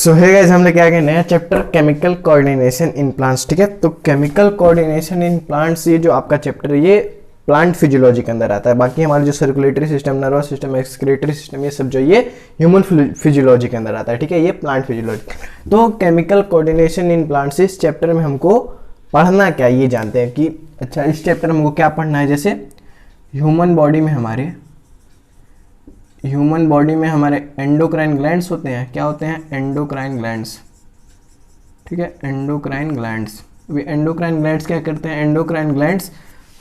सो है गाइस, हमने क्या क्या नया chapter chemical coordination in plants. ठीक है, तो केमिकल कोऑर्डिनेशन इन प्लांट्स ये जो आपका चैप्टर है ये प्लांट फिजियोलॉजी के अंदर आता है। बाकी हमारे जो circulatory system, nervous system, excretory system, ये सब जो ये ह्यूमन फिजियोलॉजी के अंदर आता है। ठीक है, ये प्लांट फिजियोलॉजी। तो केमिकल कोऑर्डिनेशन इन प्लांट्स, इस चैप्टर में हमको पढ़ना क्या ये जानते हैं कि अच्छा इस चैप्टर में हमको क्या पढ़ना है। जैसे ह्यूमन बॉडी में हमारे एंडोक्राइन ग्लैंड्स होते हैं। क्या होते हैं? Endocrine glands. ठीक है, एंडोक्राइन ग्लैंड्स। अभी एंडोक्राइन ग्लैंड्स क्या करते हैं? एंडोक्राइन ग्लैंड्स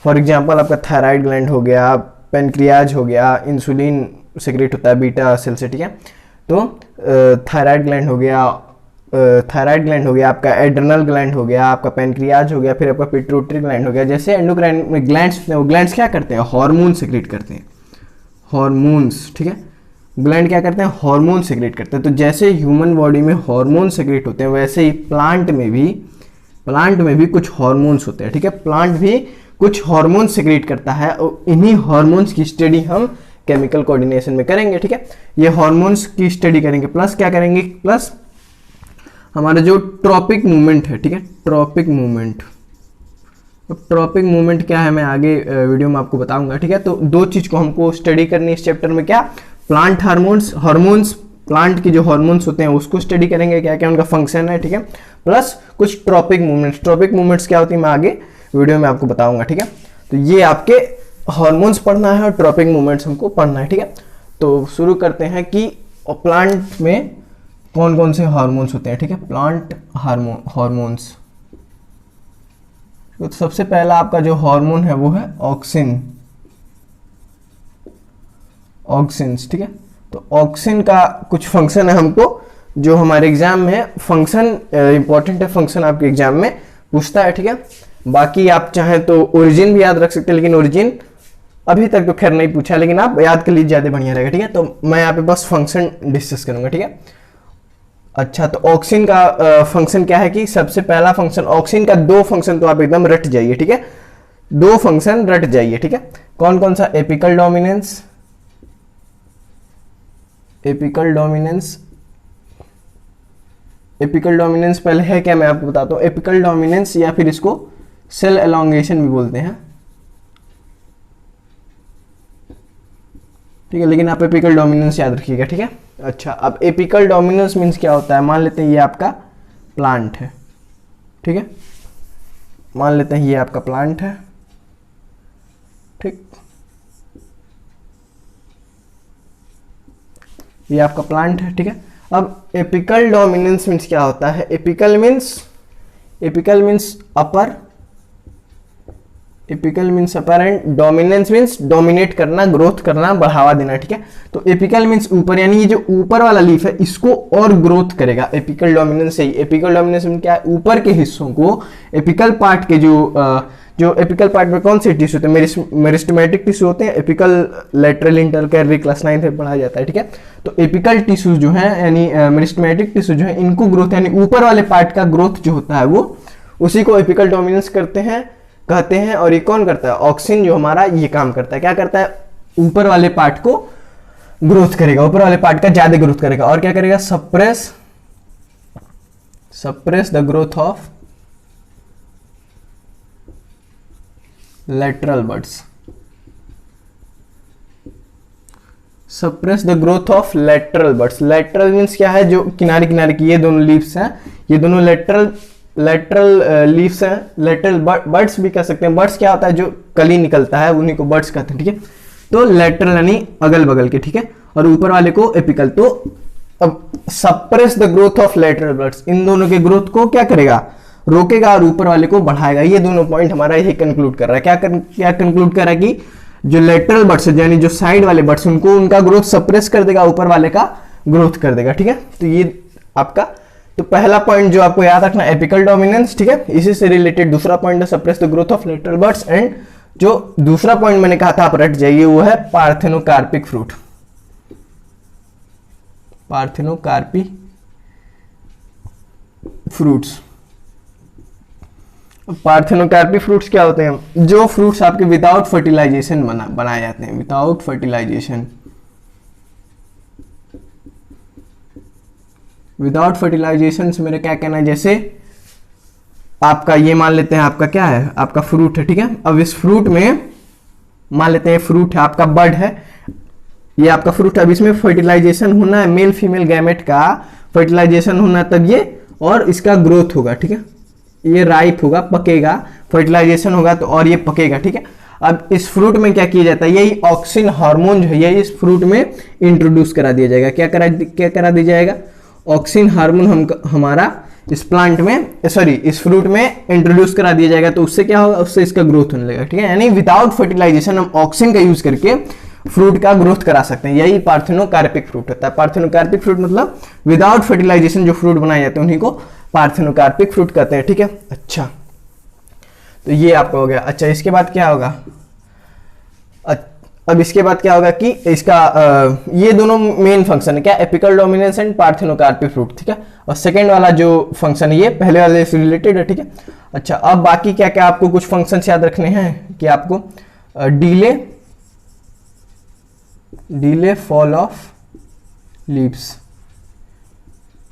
फॉर एग्जांपल आपका थायराइड ग्लैंड हो गया, पेनक्रियाज हो गया, इंसुलिन सेक्रेट होता है बीटा सेल से। ठीक है, तो थायराइड ग्लैंड हो गया, आपका एड्रेनल ग्लैंड हो गया, आपका पेनक्रियाज हो गया, फिर आपका पिट्यूटरी ग्लैंड हो गया। जैसे एंडोक्राइन में ग्लैंड्स होते हैं, वो ग्लैंड्स क्या करते हैं? हार्मोन सेक्रेट करते हैं, हार्मोन्स। ठीक है, ग्लैंड क्या करते हैं? हार्मोन सेक्रेट करते हैं। तो जैसे ह्यूमन बॉडी में हार्मोन सेक्रेट होते हैं, वैसे ही प्लांट में भी कुछ हार्मोन्स होते हैं। ठीक है, प्लांट भी कुछ हार्मोन सेक्रेट करता है और इन्हीं हार्मोन्स की स्टडी हम केमिकल कोऑर्डिनेशन में करेंगे। ठीक है, ये हार्मोन्स की स्टडी करेंगे, प्लस क्या करेंगे? प्लस हमारा जो ट्रॉपिक मूवमेंट है। ठीक है, ट्रॉपिक मूवमेंट। अब ट्रॉपिक मूवमेंट क्या है मैं आगे वीडियो में आपको बताऊंगा। ठीक है, तो दो चीज को हमको स्टडी करनी है इस चैप्टर में। क्या? प्लांट हार्मोन्स, प्लांट की जो हार्मोन्स होते हैं उसको स्टडी करेंगे, क्या क्या उनका फंक्शन है। ठीक है, प्लस कुछ ट्रॉपिक मूवमेंट्स क्या होती है मैं आगे वीडियो में आपको बताऊंगा। ठीक है, तो ये आपके हार्मोन्स पढ़ना है और ट्रॉपिक मूवमेंट्स हमको पढ़ना है। ठीक है, तो शुरू करते हैं कि प्लांट में कौन कौन से हार्मोन्स होते हैं। ठीक है, प्लांट हार्मोन्स। तो सबसे पहला आपका जो हार्मोन है वो है ऑक्सिन्स। ठीक है, तो ऑक्सिन का कुछ फंक्शन है हमको जो हमारे एग्जाम में फंक्शन इंपॉर्टेंट है, फंक्शन आपके एग्जाम में पूछता है। ठीक है, बाकी आप चाहें तो ओरिजिन भी याद रख सकते हैं, लेकिन ओरिजिन अभी तक तो खैर नहीं पूछा, लेकिन आप याद कर लीजिए ज्यादा बढ़िया रहेगा। ठीक है, तो मैं यहाँ पे बस फंक्शन डिस्कस करूंगा। ठीक है, अच्छा तो ऑक्सिन का फंक्शन क्या है कि सबसे पहला फंक्शन ऑक्सिन का, दो फंक्शन तो आप एकदम रट जाइए। ठीक है, दो फंक्शन रट जाइए। ठीक है, कौन कौन सा? एपिकल डोमिनेंस, एपिकल डोमिनेंस पहले है क्या मैं आपको बताता हूँ। एपिकल डोमिनेंस या फिर इसको सेल एलोंगेशन भी बोलते हैं। ठीक है, लेकिन आप एपिकल डोमिनेंस याद रखिएगा। ठीक है, अच्छा अब एपिकल डोमिनेंस मीन्स क्या होता है? मान लेते हैं ये आपका प्लांट है। ठीक है, मान लेते हैं ये आपका प्लांट है। ठीक, ये आपका प्लांट है। ठीक है, अब एपिकल डोमिनेंस मीन्स क्या होता है? Apical means upper, and dominance means dominate करना, ग्रोथ करना, बढ़ावा देना। ठीक है, तो एपिकल मीन्स ऊपर, यानी ये जो ऊपर वाला लीफ है इसको और ग्रोथ करेगा। एपिकल डोमिनेंस से ही, एपिकल डोमिनेंस में क्या है? ऊपर के हिस्सों को, एपिकल पार्ट के जो एपिकल पार्ट में कौन से टिश्यू होते हैं? मेरिस्टेमेटिक टिश्यू होते हैं। एपिकल लेटरल इंटरकैलरी क्लास 9 में पढ़ाया जाता है। ठीक है, तो एपिकल टिश्यू जो है यानी मेरिस्टेमेटिक टिश्यू जो है, इनको ग्रोथ यानी ऊपर वाले पार्ट का ग्रोथ जो होता है वो उसी को एपिकल डोमिनेंस कहते हैं। और ये कौन करता है? ऑक्सिन जो हमारा ये काम करता है। क्या करता है? ऊपर वाले पार्ट को ग्रोथ करेगा, ऊपर वाले पार्ट का ज्यादा ग्रोथ करेगा। और क्या करेगा? Suppress the growth of lateral buds, suppress the growth of lateral buds। lateral means क्या है? जो किनारे किनारे की ये दोनों लीव्स हैं, ये दोनों lateral लीव्स हैं। lateral buds भी कह सकते हैं। buds क्या होता है? जो कली निकलता है उन्हीं को buds कहते हैं। ठीक है, तो lateral यानी अगल बगल के। ठीक है, और ऊपर वाले को एपिकल। तो अब suppress the growth of lateral buds, इन दोनों के ग्रोथ को क्या करेगा? रोकेगा और ऊपर वाले को बढ़ाएगा। ये दोनों पॉइंट हमारा यही कंक्लूड कर रहा है। क्या कंक्लूड कर रहा है कि जो लेटरल बड्स यानी जो साइड वाले बड्स उनको, उनका ग्रोथ सप्रेस कर देगा, ऊपर वाले का ग्रोथ कर देगा। ठीक है, तो ये आपका तो पहला पॉइंट जो आपको याद रखना एपिकल डोमिनेंस। ठीक है, इसी से रिलेटेड दूसरा पॉइंट है suppress the growth of lateral buds. And जो दूसरा पॉइंट मैंने कहा था आप रट जाइए, वो है parthenocarpic fruit. Parthenocarpy fruits. Parthenocarpy fruits क्या होते हैं? जो फ्रूट्स आपके विदाउट फर्टिलाइजेशन बनाए जाते हैं, विदाउट फर्टिलाइजेशन। विदाउट फर्टिलाइजेशन से मेरा क्या कहना है, जैसे आपका ये मान लेते हैं आपका क्या है, आपका फ्रूट है, ठीक है। अब इस फ्रूट में मान लेते हैं फ्रूट है, आपका बर्ड है, ये आपका फ्रूट है। अब इसमें फर्टिलाइजेशन होना है, मेल फीमेल गैमेट का फर्टिलाइजेशन होना है, तब ये और इसका ग्रोथ होगा, ठीक है। ये राइप होगा, पकेगा, फर्टिलाइजेशन होगा तो और ये पकेगा, ठीक है। अब इस फ्रूट में क्या किया जाता है, यही ऑक्सिन हार्मोन जो है यही इस फ्रूट में इंट्रोड्यूस करा दिया जाएगा। क्या करा दिया जाएगा, ऑक्सिन हार्मोन हमारा इस प्लांट में, सॉरी इस फ्रूट में इंट्रोड्यूस करा दिया जाएगा। तो उससे क्या होगा, उससे इसका ग्रोथ होने लगेगा, ठीक है। यानी विदाउट फर्टिलाइजेशन हम ऑक्सिन का यूज करके फ्रूट का ग्रोथ करा सकते हैं। यही पार्थेनोकार्पिक फ्रूट होता है। पार्थेनोकार्पिक फ्रूट मतलब विदाउट फर्टिलाइजेशन जो फ्रूट बनाए जाते हैं उन्हीं को पार्थेनोकार्पिक फ्रूट कहते हैं, ठीक है। अच्छा, तो ये आपका हो गया। अच्छा, इसके बाद क्या होगा, अब इसके बाद क्या होगा कि इसका ये दोनों मेन फंक्शन है क्या, apical dominance and parthenocarpic fruit, ठीक है। और सेकंड वाला जो फंक्शन है ये पहले वाले से रिलेटेड है, ठीक है। अच्छा, अब बाकी क्या क्या आपको कुछ फंक्शन याद रखने हैं कि आपको डिले फॉल ऑफ लीव्स,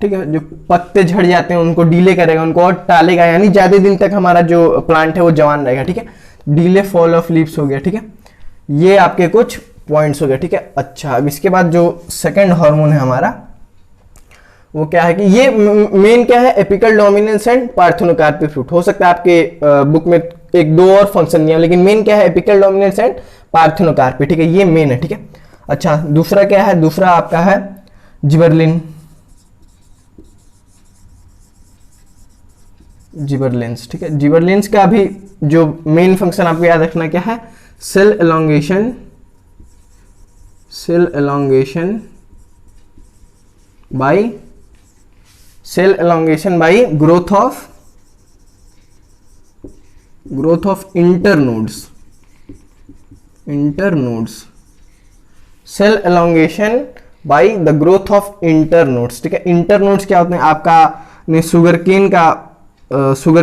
ठीक है। जो पत्ते झड़ जाते हैं उनको डिले करेगा, उनको और टालेगा, यानी ज्यादा दिन तक हमारा जो प्लांट है वो जवान रहेगा, ठीक है। डिले फॉल ऑफ लीव्स हो गया, ठीक है। ये आपके कुछ पॉइंट्स हो गए, ठीक है। अच्छा, अब इसके बाद जो सेकंड हार्मोन है हमारा वो क्या है कि ये मेन क्या है, apical dominance and parthenocarpic fruit. हो सकता है आपके बुक में एक दो और फंक्शन नहीं है, लेकिन मेन क्या है, एपिकल डोमिनेंस एंड पार्थेनोकार्पिक, ठीक है। ये मेन है, ठीक है। अच्छा, दूसरा क्या है, दूसरा आपका है जिबरलिन, जिबरलिन्स, ठीक है। जिबरलिन्स का भी जो मेन फंक्शन आपको याद रखना क्या है, cell elongation by growth of internodes, cell elongation by the growth of internodes, ठीक है। इंटरनोड्स क्या होते हैं, आपका ने शुगर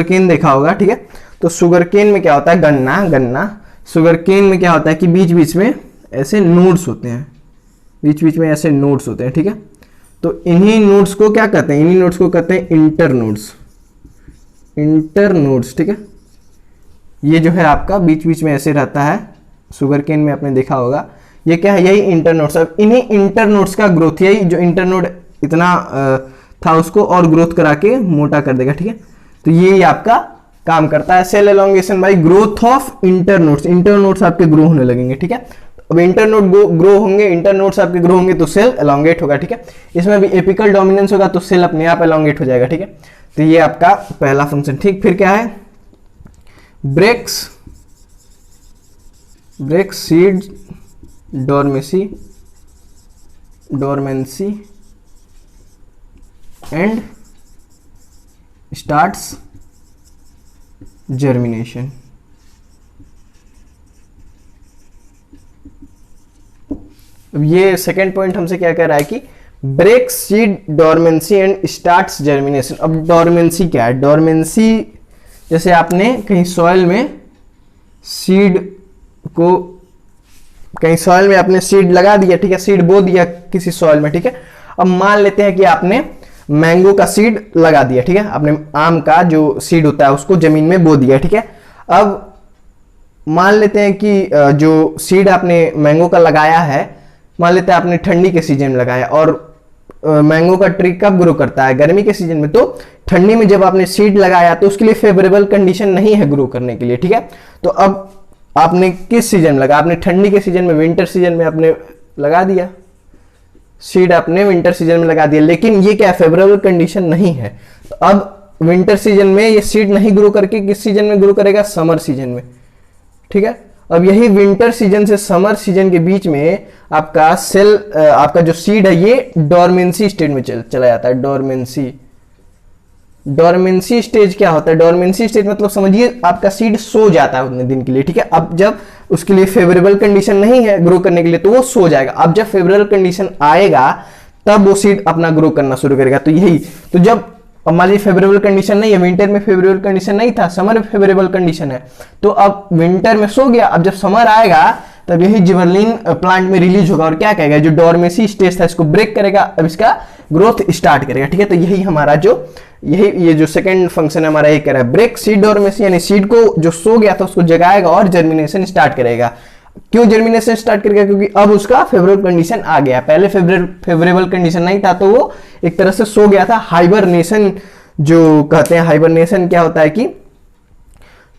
केन देखा होगा, ठीक है। तो शुगर केन में क्या होता है, गन्ना शुगर केन में क्या होता है कि बीच बीच में ऐसे नोड्स होते हैं, बीच बीच में ऐसे नोड्स होते हैं, ठीक है। तो इन्हीं नोड्स को क्या कहते हैं, इन्हीं नोड्स को कहते हैं इंटरनोड्स, ठीक है। ये जो है आपका बीच बीच में ऐसे रहता है, शुगर केन में आपने देखा होगा, ये क्या है, यही इंटरनोड्स। अब इन्हीं इंटरनोड्स का ग्रोथ, यही जो इंटरनोड इतना था उसको और ग्रोथ करा के मोटा कर देगा, ठीक है। तो ये आपका काम करता है, cell elongation by growth of internodes आपके ग्रो होने लगेंगे, ठीक है। अब इंटरनोड ग्रो होंगे, इंटरनोड्स आपके ग्रो होंगे तो सेल एलोंगेट होगा, ठीक है। इसमें भी एपिकल डोमिनेंस होगा तो सेल अपने आप एलोंगेट हो जाएगा, ठीक है। तो ये आपका पहला फंक्शन, ठीक। फिर क्या है, breaks seed dormancy and starts germination. अब ये सेकेंड पॉइंट हमसे क्या कह रहा है कि break seed dormancy and starts germination. अब डोरमेंसी क्या है, डोरमेंसी जैसे आपने कहीं सॉइल में आपने सीड लगा दिया, ठीक है, सीड बो दिया किसी सॉइल में, ठीक है। अब मान लेते हैं कि आपने मैंगो का सीड लगा दिया, ठीक है, आपने आम का जो सीड होता है उसको जमीन में बो दिया, ठीक है। अब मान लेते हैं कि जो सीड आपने मैंगो का लगाया है, मान लेते हैं आपने ठंडी के सीजन में लगाया, और मैंगो का ट्री कब ग्रो करता है, गर्मी के सीजन में। तो ठंडी में जब आपने सीड लगाया तो उसके लिए फेवरेबल कंडीशन नहीं है ग्रो करने के लिए, ठीक है। तो अब आपने किस सीजन में लगा, आपने ठंडी के सीजन में, विंटर सीजन में आपने लगा दिया सीड, आपने विंटर सीजन में लगा दिया, लेकिन ये क्या फेवरेबल कंडीशन नहीं है। तो अब विंटर सीजन में ये सीड नहीं ग्रो करके किस सीजन में ग्रो करेगा, समर सीजन में, ठीक है। अब यही विंटर सीजन से समर सीजन के बीच में आपका आपका जो सीड है ये डोरमेंसी स्टेज में चला जाता है। डोरमेंसी स्टेज क्या होता है, डोरमेंसी स्टेज मतलब समझिए आपका सीड सो जाता है उतने दिन के लिए, ठीक है। अब जब उसके लिए फेवरेबल कंडीशन नहीं है ग्रो करने के लिए तो वो सो जाएगा। अब जब फेवरेबल कंडीशन आएगा तब वो सीड अपना ग्रो करना शुरू करेगा। तो जब अब मान लीजिए फेवरेबल कंडीशन नहीं है, विंटर में फेवरेबल कंडीशन नहीं था, समर में फेवरेबल कंडीशन है, तो अब विंटर में सो गया, अब जब समर आएगा तब यही जिबरलिन प्लांट में रिलीज होगा और क्या कहेगा, जो डोरमेसी स्टेज था इसको ब्रेक करेगा, अब इसका ग्रोथ स्टार्ट करेगा। ठीक है, तो यही हमारा जो ये जो सेकंड फंक्शन हमारा ये कर रहा है, ब्रेक सीड डोरमेसी, यानी सीड को जो सो गया था उसको जगाएगा और जर्मिनेशन स्टार्ट करेगा। क्यों जर्मिनेशन स्टार्ट करेगा, क्योंकि अब उसका फेवरेबल कंडीशन आ गया, पहले फेवरेबल कंडीशन नहीं था तो वो एक तरह से सो गया था। हाइबरनेशन जो कहते हैं, हाइबरनेशन क्या होता है कि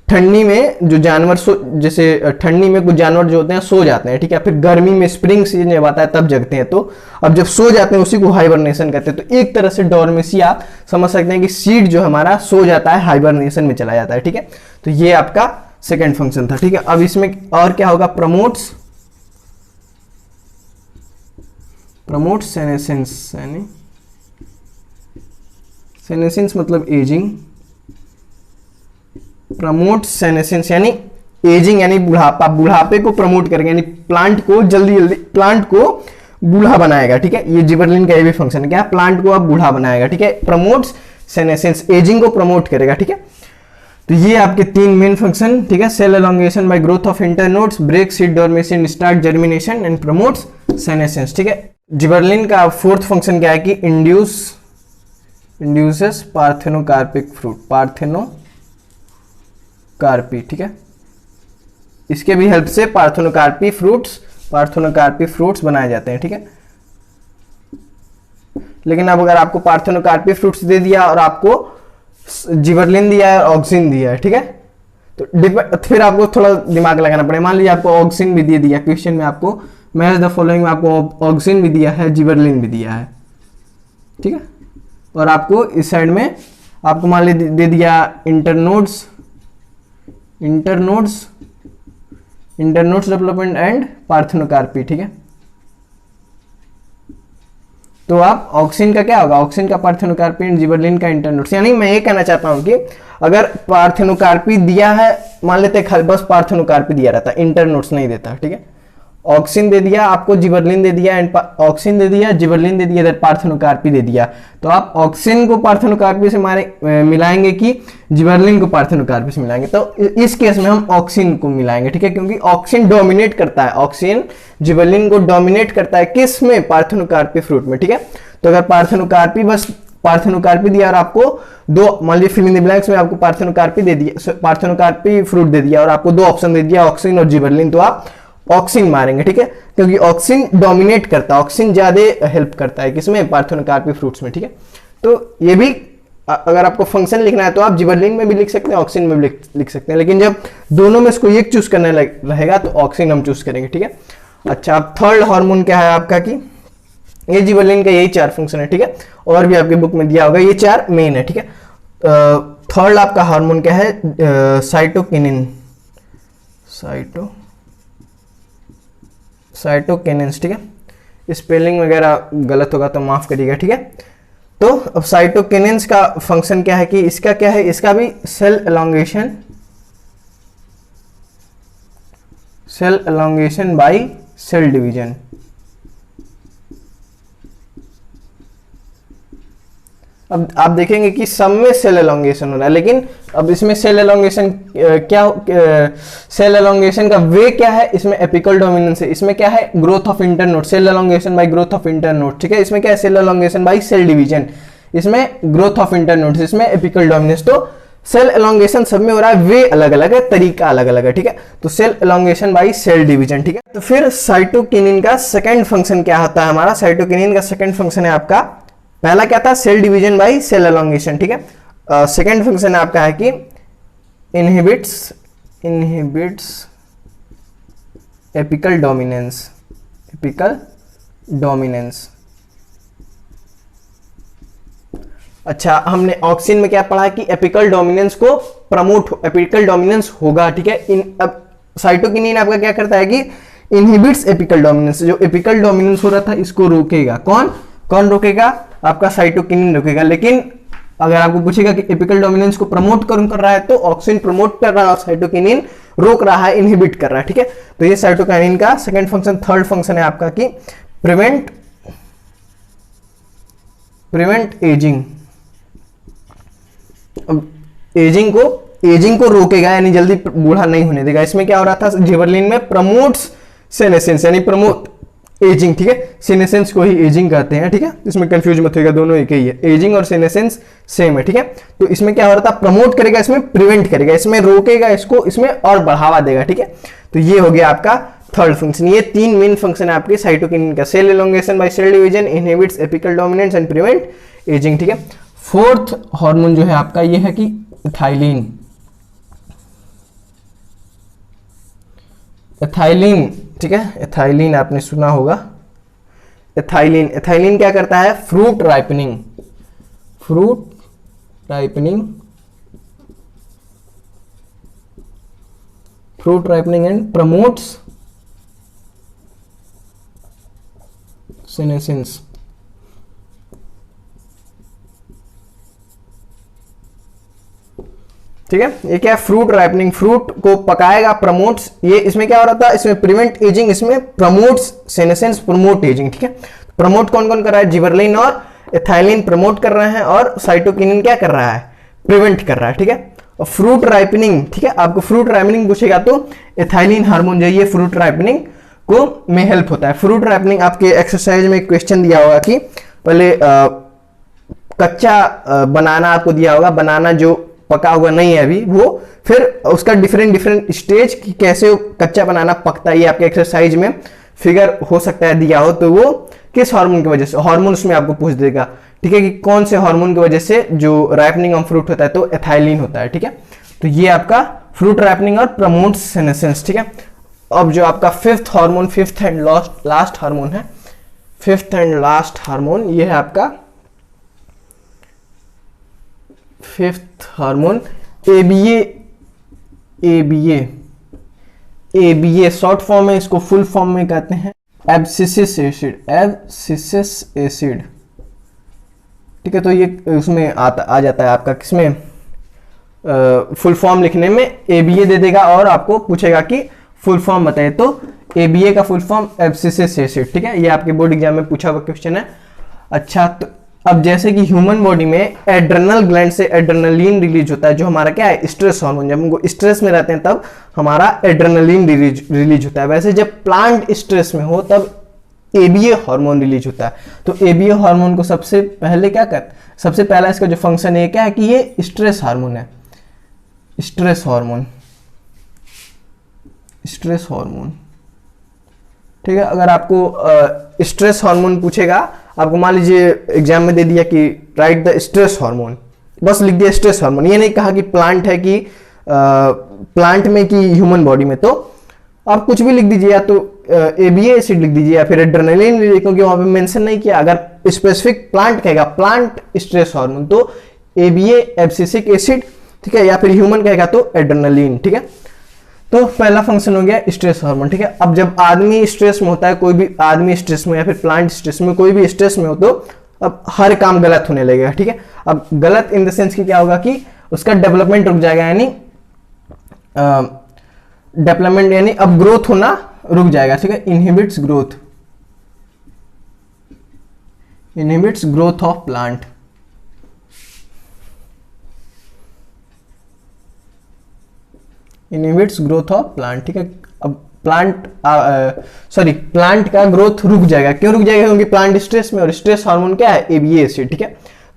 ठंडी में जो जानवर जैसे ठंडी में कुछ जानवर जो होते हैं सो जाते हैं, ठीक है, फिर गर्मी में स्प्रिंग सीजन जब आता है तब जगते हैं, तो अब जब सो जाते हैं उसी को हाइबरनेशन कहते हैं। तो एक तरह से डोरमेसी आप समझ सकते हैं कि सीड जो हमारा सो जाता है, हाइबरनेशन में चला जाता है। ठीक है, तो ये आपका सेकेंड फंक्शन था। ठीक है, अब इसमें और क्या होगा, प्रमोट्स सेनेसेंस, यानी सेनेसेंस मतलब एजिंग, प्रमोट सेनेसेंस यानी एजिंग यानी बुढ़ापा, बुढ़ापे को प्रमोट करेंगे, यानी प्लांट को जल्दी प्लांट को बूढ़ा बनाएगा। ठीक है, ये जिबरलिन का ये भी फंक्शन क्या है, प्लांट को अब बूढ़ा बनाएगा। ठीक है, प्रमोट्स सेनेसेंस, एजिंग को प्रमोट करेगा। ठीक है, तो ये आपके तीन मेन फंक्शन। ठीक है, cell elongation by growth of internodes, break seed dormancy, start germination and promotes senescence. ठीक है, जिबरलिन का फोर्थ फंक्शन क्या है कि इंड्यूसेस पार्थेनोकार्पिक फ्रूट, पार्थेनोकार्पी। ठीक है, इसके भी हेल्प से पार्थेनोकार्पी फ्रूट्स बनाए जाते हैं। ठीक है, लेकिन अब अगर आपको पार्थेनोकार्पी फ्रूट्स दे दिया और आपको जिबरलिन दिया है और ऑक्सिन दिया है, ठीक है, तो फिर आपको थोड़ा दिमाग लगाना पड़ेगा। मान लीजिए आपको ऑक्सिन भी दे दिया, क्वेश्चन में आपको मैच द फॉलोइंग में आपको ऑक्सिन भी दिया है, जिबरलिन भी दिया है। ठीक है, और आपको इस साइड में आपको मान लीजिए दे दिया इंटरनोड्स डेवलपमेंट एंड पार्थेनोकार्पी। ठीक है, तो आप ऑक्सिन का क्या होगा, ऑक्सिन का पार्थेनोकार्पी एंड जिबरलिन का इंटरनोड्स। यानी मैं ये कहना चाहता हूं कि अगर पार्थेनोकार्पी दिया है, मान लेते हैं बस पार्थेनोकार्पी दिया रहता, इंटरनोड्स नहीं देता। ठीक है, ऑक्सिन दे दिया आपको, जिबरलिन दे दिया एंड ऑक्सिन दे दिया, जिबरलिन दे दिया, इधर पार्थेनोकार्पी दे दिया, तो आप ऑक्सिन को पार्थेनोकार्पी से मिलाएंगे कि जिबरलिन को पार्थेनोकार्पी से मिलाएंगे। तो इस केस में हम ऑक्सिन को मिलाएंगे। ठीक है, क्योंकि ऑक्सिन डोमिनेट करता है, ऑक्सिन जिबरलिन को डोमिनेट करता है किस में, पार्थेनोकार्पी फ्रूट में। ठीक है, तो अगर पार्थेनोकार्पी दिया और आपको दो, मान लीजिए फिल इन द ब्लैंक्स में आपको पार्थेनोकार्पी दे दिया, पार्थेनोकार्पी फ्रूट दे दिया और आपको दो ऑप्शन दे दिया, ऑक्सिन और जिबरलिन, तो आप ऑक्सिन मारेंगे। ठीक है, क्योंकि ऑक्सिन डोमिनेट करता है, ऑक्सिन ज्यादा हेल्प करता है किसमें, पार्थेनोकार्पी फ्रूट्स में। ठीक है, तो ये भी अगर आपको फंक्शन लिखना है तो आप जिबरलिन में भी लिख सकते हैं, ऑक्सिन में भी लिख सकते हैं, लेकिन जब दोनों में से कोई एक चूज करना रहेगा तो ऑक्सिन हम चूज करेंगे। ठीक है, अच्छा, अब थर्ड हार्मोन क्या है आपका कि ये जिबरलिन का यही 4 फंक्शन है। ठीक है, और भी आपके बुक में दिया होगा, ये 4 मेन है। ठीक है, थर्ड आपका हार्मोन क्या है, साइटोकिनिन, साइटोकिनिन्स। ठीक है, स्पेलिंग वगैरह गलत होगा तो माफ करिएगा। ठीक है, तो अब साइटोकिनिन्स का फंक्शन क्या है कि इसका क्या है, इसका भी cell elongation by cell division. अब आप देखेंगे कि सब में सेल एलोंगेशन हो रहा है, लेकिन अब इसमें सेल एलोंगेशन सेल एलोंगेशन का वे क्या है, इसमें एपिकल डोमिनेंस है, इसमें क्या है, growth of internode, cell elongation by growth of internode. ठीक है, इसमें क्या है, cell elongation by cell division, इसमें ग्रोथ ऑफ इंटरनोड, इसमें एपिकल डोमिनेंस। तो सेल एलोंगेशन सब में हो रहा है, वे अलग अलग है, तरीका अलग अलग है। ठीक है, तो cell elongation by cell division. ठीक है, तो फिर साइटोकिनिन का सेकंड फंक्शन क्या होता है हमारा, साइटोकिनिन का सेकंड फंक्शन है आपका, पहला क्या था, cell division by cell elongation. ठीक है, सेकंड फंक्शन आपका है कि इनहिबिट्स एपिकल डोमिनेंस। अच्छा, हमने ऑक्सिन में क्या पढ़ा कि एपिकल डोमिनेंस को एपिकल डोमिनेंस होगा। ठीक है, अब साइटोकिनिन आपका क्या करता है कि इनहिबिट्स एपिकल डोमिनेंस, जो एपिकल डोमिनेंस हो रहा था इसको रोकेगा। कौन रोकेगा, आपका साइटोकिनिन रोकेगा। लेकिन अगर आपको पूछेगा कि एपिकल डोमिनेंस को प्रमोट कौन कर रहा है, तो ऑक्सिन प्रमोट कर रहा है और साइटोकिनिन रोक रहा है, इनहिबिट कर रहा है। ठीक है, तो ये साइटोकिनिन का सेकंड फंक्शन। थर्ड फंक्शन है आपका कि प्रिवेंट एजिंग को रोकेगा, यानी जल्दी बूढ़ा नहीं होने देगा। इसमें क्या हो रहा था, जिबरलिन में प्रमोट्स सेनेसेंस, यानी प्रमोट एजिंग, ठीक है, सेनेसेंस को ही एजिंग कहते हैं, ठीक है, इसमें कंफ्यूज मत होइएगा, दोनों एक ही है, एजिंग और सेनेसेंस सेम है, ठीक है। तो इसमें क्या हो रहा था, प्रमोट करेगा, इसमें प्रिवेंट करेगा, इसमें रोकेगा इसको, इसमें और बढ़ावा देगा, ठीक है। तो ये हो गया आपका थर्ड फंक्शन। ये 3 मेन फंक्शन है आपके साइटोकिनिन का, cell elongation by cell division, inhibits apical dominance and prevent aging, ठीक है। फोर्थ हार्मोन जो है आपका ये है कि एथाइलिन। एथाइलिन, ठीक है, एथाइलिन आपने सुना होगा। एथाइलिन क्या करता है, fruit ripening and promotes senescence. ठीक है, ये क्या है, फ्रूट राइपनिंग, फ्रूट को पकाएगा, प्रमोट्स, ये इसमें क्या हो रहा था, इसमें प्रिवेंट एजिंग, इसमें प्रमोट्स सेनेसेंस, प्रमोट एजिंग, ठीक है। प्रमोट कौन कौन कर रहा है, जिबरलिन और एथाइलिन प्रमोट कर रहे हैं, और साइटोकिनिन क्या कर रहा है, प्रिवेंट कर रहा है, ठीक है। और फ्रूट राइपनिंग, ठीक है, आपको फ्रूट राइपनिंग पूछेगा तो एथाइलिन हार्मोन जो है फ्रूट राइपनिंग को में हेल्प होता है। फ्रूट राइपनिंग आपके एक्सरसाइज में एक क्वेश्चन दिया होगा कि पहले कच्चा बनाना आपको दिया होगा, बनाना जो पका हुआ नहीं है अभी, वो फिर उसका डिफरेंट स्टेज कि कैसे कच्चा बनाना पकता है, ये आपके एक्सरसाइज में फिगर हो सकता है दिया हो, तो वो किस हार्मोन की वजह से, हार्मोन उसमें आपको पूछ देगा, ठीक है, कि कौन से हार्मोन की वजह से जो राइपनिंग ऑफ फ्रूट होता है, तो एथाइलिन होता है, ठीक है। तो ये आपका फ्रूट राइपनिंग और प्रमोट्स सेनेसेंस, ठीक है। अब जो आपका fifth hormone, fifth and last hormone है, फिफ्थ एंड लास्ट हार्मोन ये है आपका fifth hormone ABA short form है, इसको फुल फॉर्म में कहते हैं एब्सिसिस एसिड, ठीक है। तो ये उसमें आ जाता है आपका किसमें, फुल फॉर्म लिखने में एबीए दे देगा और आपको पूछेगा कि फुल फॉर्म बताइए, तो एबीए का फुल फॉर्म एब्सिसिस एसिड, ठीक है, ये आपके बोर्ड एग्जाम में पूछा हुआ क्वेश्चन है। अच्छा, तो अब जैसे कि ह्यूमन बॉडी में एड्रेनल ग्लैंड से एड्रेनलिन रिलीज होता है, जो हमारा क्या है, स्ट्रेस हार्मोन, जब हमको स्ट्रेस में रहते हैं तब हमारा एड्रेनलिन रिलीज होता है। वैसे जब प्लांट स्ट्रेस में हो तब एबीए हार्मोन रिलीज होता है। तो एबीए हार्मोन को सबसे पहले क्या करते, सबसे पहला इसका जो फंक्शन है क्या है कि ये स्ट्रेस हार्मोन है, स्ट्रेस हार्मोन, ठीक है। अगर आपको स्ट्रेस हार्मोन पूछेगा, आपको मान लीजिए एग्जाम में दे दिया कि राइट द स्ट्रेस हार्मोन, बस लिख दिया स्ट्रेस हार्मोन, ये नहीं कहा कि प्लांट है कि प्लांट में कि ह्यूमन बॉडी में, तो आप कुछ भी लिख दीजिए, या तो एबीए एसिड लिख दीजिए या फिर एड्रेनलिन, क्योंकि वहां पे मेंशन नहीं किया। अगर स्पेसिफिक प्लांट कहेगा प्लांट स्ट्रेस हार्मोन तो एबीए एब्सिसिक एसिड, ठीक है, या फिर ह्यूमन कहेगा तो एड्रेनलिन, ठीक है। तो पहला फंक्शन हो गया स्ट्रेस हार्मोन, ठीक है। अब जब आदमी स्ट्रेस में होता है, कोई भी आदमी स्ट्रेस में या फिर प्लांट स्ट्रेस में, कोई भी स्ट्रेस में हो, तो अब हर काम गलत होने लगेगा, ठीक है। अब गलत इन द सेंस कि क्या होगा कि उसका डेवलपमेंट रुक जाएगा, यानी डेवलपमेंट यानी अब ग्रोथ होना रुक जाएगा, ठीक है। Inhibits growth of plant, inhibits growth of plant, ठीक है। अब प्लांट का ग्रोथ रुक जाएगा, क्यों रुक जाएगा, क्योंकि प्लांट स्ट्रेस में, और स्ट्रेस हार्मोन क्या है, एबीए एसिड, ठीक है।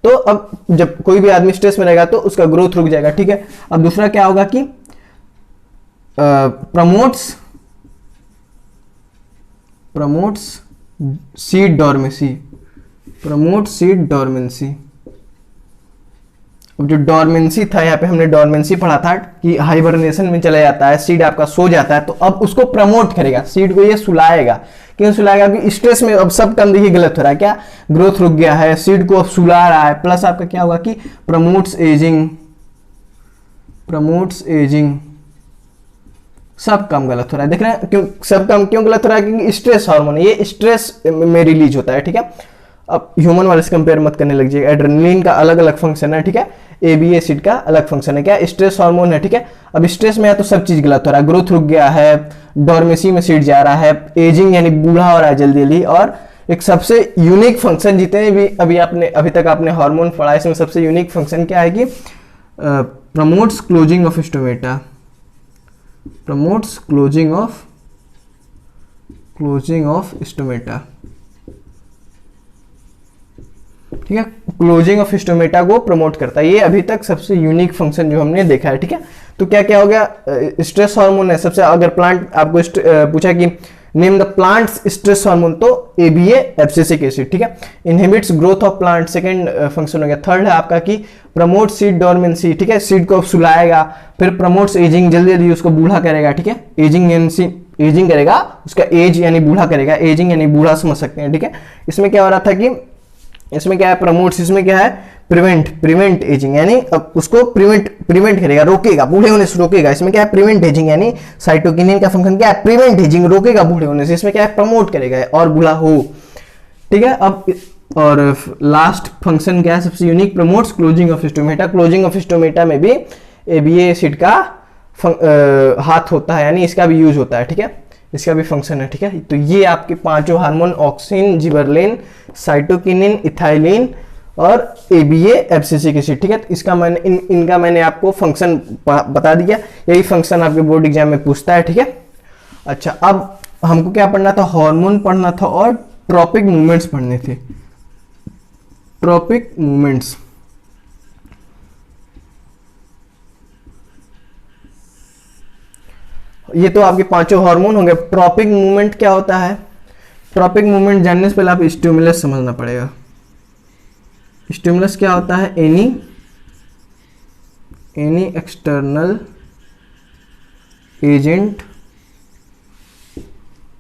तो अब जब कोई भी आदमी स्ट्रेस में रहेगा तो उसका ग्रोथ रुक जाएगा, ठीक है। अब दूसरा क्या होगा कि प्रमोट्स सीड डोरमेंसी, अब जो डोरमेंसी था, यहाँ पे हमने डोरमेंसी पढ़ा था कि हाइबरनेशन में चला जाता है, सीड आपका सो जाता है, तो अब उसको प्रमोट करेगा, सीड को ये सुलाएगा। क्यों सुलाएगा, कि स्ट्रेस में अब सब काम देखिए गलत हो रहा है, क्या ग्रोथ रुक गया है, सीड को अब सुला रहा है, प्लस आपका क्या होगा कि प्रमोट्स एजिंग, सब काम गलत हो रहा है। देख रहे हैं क्यों सब काम क्यों गलत हो रहा है, क्योंकि स्ट्रेस हार्मोन ये स्ट्रेस में रिलीज होता है, ठीक है। अब ह्यूमन वाले से कंपेयर मत करने लग जाइए, एड्रेनलिन का अलग अलग फंक्शन है, ठीक है, एबीए एसिड का अलग फंक्शन है, क्या स्ट्रेस हार्मोन है, ठीक है। अब स्ट्रेस में है तो सब चीज गलत हो रहा है, ग्रोथ रुक गया है, डोरमेसी में सीड जा रहा है, एजिंग यानी बूढ़ा हो रहा है जल्दी जल्दी, और एक सबसे यूनिक फंक्शन जितने भी अभी तक आपने हार्मोन पढ़ा, इसमें सबसे यूनिक फंक्शन क्या है कि promotes closing of stomata, promotes closing of stomata, ठीक है, क्लोजिंग ऑफ स्टोमेटा को प्रमोट करता है। ये अभी तक सबसे यूनिक फंक्शन जो हमने देखा है, ठीक है। तो क्या क्या हो गया, स्ट्रेस हार्मोन है सबसे, अगर प्लांट आपको पूछा कि name the plants stress hormone, तो ABA एब्सिसिक एसिड, ठीक है, inhibits growth of plant, second function हो गया। थर्ड है आपका कि प्रमोट सीड डोरमेंसी, ठीक है, सीड को सुलाएगा, फिर प्रमोट्स एजिंग, जल्दी जल्दी उसको बूढ़ा करेगा, ठीक है, एजिंग करेगा, उसका एज यानी बूढ़ा करेगा, एजिंग यानी बूढ़ा समझ सकते हैं, ठीक है। इसमें क्या हो रहा था कि इसमें क्या है प्रमोट्स, इसमें क्या है प्रिवेंट एजिंग, यानी अब उसको प्रिवेंट करेगा, रोकेगा, बूढ़े होने से रोकेगा। इसमें क्या है प्रिवेंट एजिंग, यानी साइटोकिनिन का फंक्शन क्या है प्रिवेंट एजिंग, रोकेगा बूढ़े होने से। इसमें क्या है प्रमोट करेगा और बूढ़ा हो, ठीक है। अब और लास्ट फंक्शन क्या है सबसे unique, promotes closing of stomata. Closing of stomata में भी ABA एसिड का हाथ होता है, यानी इसका भी यूज होता है, ठीक है, इसका भी फंक्शन है, ठीक है। तो ये आपके पांचों hormone, auxin, gibberellin, cytokinin, ethylene और ABA एब्सिसिक एसिड, ठीक है। तो इसका मैंने इनका मैंने आपको फंक्शन बता दिया, यही फंक्शन आपके बोर्ड एग्जाम में पूछता है, ठीक है। अच्छा, अब हमको क्या पढ़ना था, हार्मोन पढ़ना था और ट्रॉपिक मूवमेंट्स पढ़ने थे, ट्रॉपिक मूवमेंट्स। ये तो आपके पांचों हार्मोन होंगे। ट्रॉपिक मूवमेंट क्या होता है, ट्रॉपिक मूवमेंट जानने से पहले आप स्टिमुलस समझना पड़ेगा। स्टिमुलस क्या होता है, एनी एक्सटर्नल एजेंट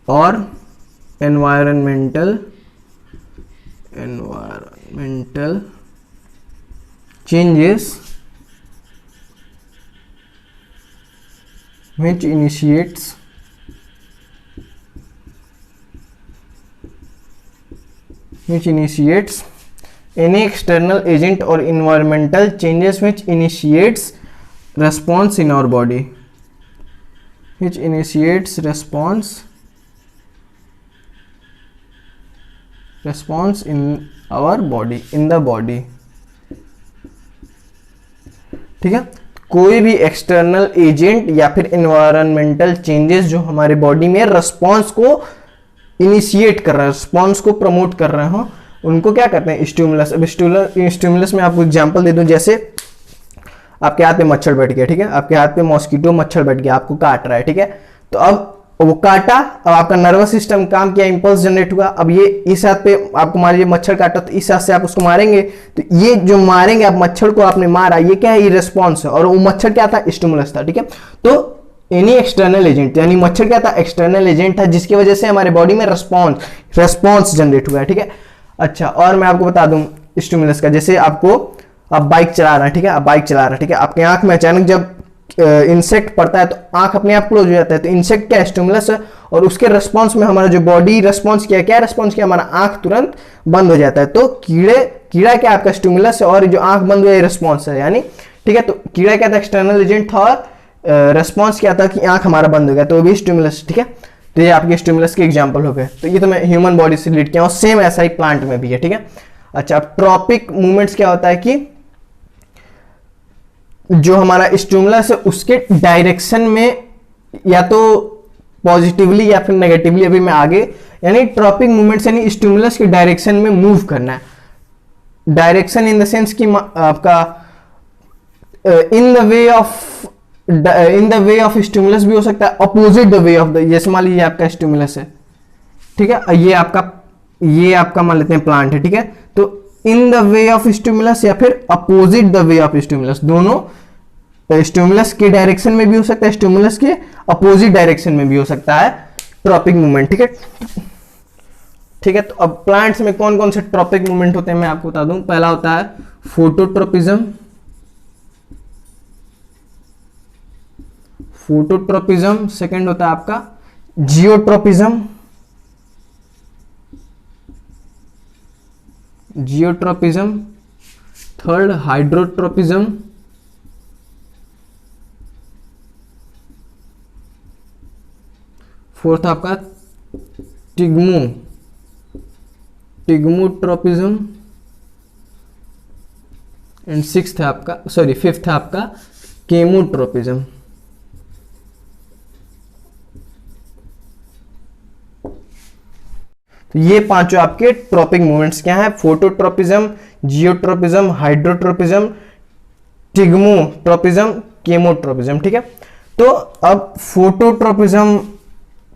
और environmental changes which initiates any external agent or environmental changes which initiates response in our body, which initiates response in our body, in the body, ठीक है। कोई भी एक्सटर्नल एजेंट या फिर एनवायरमेंटल चेंजेस जो हमारे body में रेस्पॉन्स को इनिशिएट कर रहे हैं, रेस्पॉन्स को प्रमोट कर रहे हो, उनको क्या कहते हैं, स्टिमुलस। अब स्टिमुलस में आपको एग्जांपल दे दूं, जैसे आपके हाथ पे मच्छर बैठ गया, ठीक है, आपके हाथ पे मॉस्किटो मच्छर बैठ गया, आपको काट रहा है, ठीक है। तो अब वो काटा, अब आपका नर्वस सिस्टम काम किया, इंपल्स जनरेट हुआ। अब ये इस हाथ पे आपको मान लीजिए मच्छर काटा, तो इस हाथ से आप उसको मारेंगे, तो ये जो मारेंगे आप मच्छर को आपने मारा, ये क्या है, ये रिस्पॉन्स है, और वो मच्छर क्या था, स्टिमुलस था, ठीक है। तो एनी एक्सटर्नल एजेंट, यानी मच्छर क्या था, एक्सटर्नल एजेंट था, जिसकी वजह से हमारे बॉडी में रेस्पॉन्स जनरेट हुआ है, ठीक है। अच्छा, और मैं आपको बता दूं स्टिमुलस का, जैसे आपको आप बाइक चला रहे हैं, ठीक है, आप बाइक चला रहे हैं, ठीक है, आपके आंख में अचानक जब इंसेक्ट पड़ता है तो आंख अपने आप क्लोज हो जाता है, तो इंसेक्ट क्या स्टिमुलस है, और उसके रेस्पॉन्स में हमारा जो बॉडी रेस्पॉन्स किया, क्या रेस्पॉन्स किया, हमारा आंख तुरंत बंद हो जाता है। तो कीड़ा क्या आपका स्टिमुलस है, और जो आंख बंद हुआ ये रेस्पॉन्स है, यानी ठीक है। तो कीड़ा क्या था, एक्सटर्नल एजेंट था, और रेस्पॉन्स क्या था कि आंख हमारा बंद हो गया, तो वो भी स्टिमुलस, ठीक है। तो ये आपके स्टिमुलस के एग्जाम्पल हो गए। तो ये तो मैं ह्यूमन बॉडी से रिलेट किया हूँ, सेम ऐसा ही प्लांट में भी है, ठीक है। अच्छा, ट्रॉपिक मूवमेंट्स क्या होता है कि जो हमारा स्टिमुलस है उसके डायरेक्शन में या तो पॉजिटिवली या फिर नेगेटिवली, अभी मैं आगे, यानी ट्रॉपिक मूवमेंट्स यानी स्टिमुलस के डायरेक्शन में मूव करना है। डायरेक्शन इन द सेंस कि आपका in the way of stimulus भी हो सकता है, opposite the way of the, जैसे मान लीजिए आपका स्टिमुलस है, ठीक है, ये आपका मान लेते हैं प्लांट है, ठीक है। तो in the way of stimulus या फिर opposite the way of stimulus, दोनों स्टिमुलस के डायरेक्शन में भी हो सकता है, स्टिमुलस के अपोजिट डायरेक्शन में भी हो सकता है ट्रॉपिक मूवमेंट, ठीक है। ठीक है, तो अब प्लांट्स में कौन कौन से ट्रॉपिक मूवमेंट होते हैं मैं आपको बता दूं। पहला होता है फोटोट्रोपिज्म, सेकंड होता है आपका जियोट्रोपिज्म, थर्ड हाइड्रोट्रोपिज्म, फोर्थ आपका टिग्मोट्रोपिज्म, एंड सिक्स्थ है आपका, सॉरी फिफ्थ है आपका केमोट्रोपिज्म। तो ये पांचों आपके ट्रॉपिक मूवमेंट्स क्या है, फोटोट्रोपिज्म, जियोट्रोपिज्म, हाइड्रोट्रोपिज्म, टिग्मोट्रोपिज्म, केमोट्रोपिज्म। ठीक है, तो अब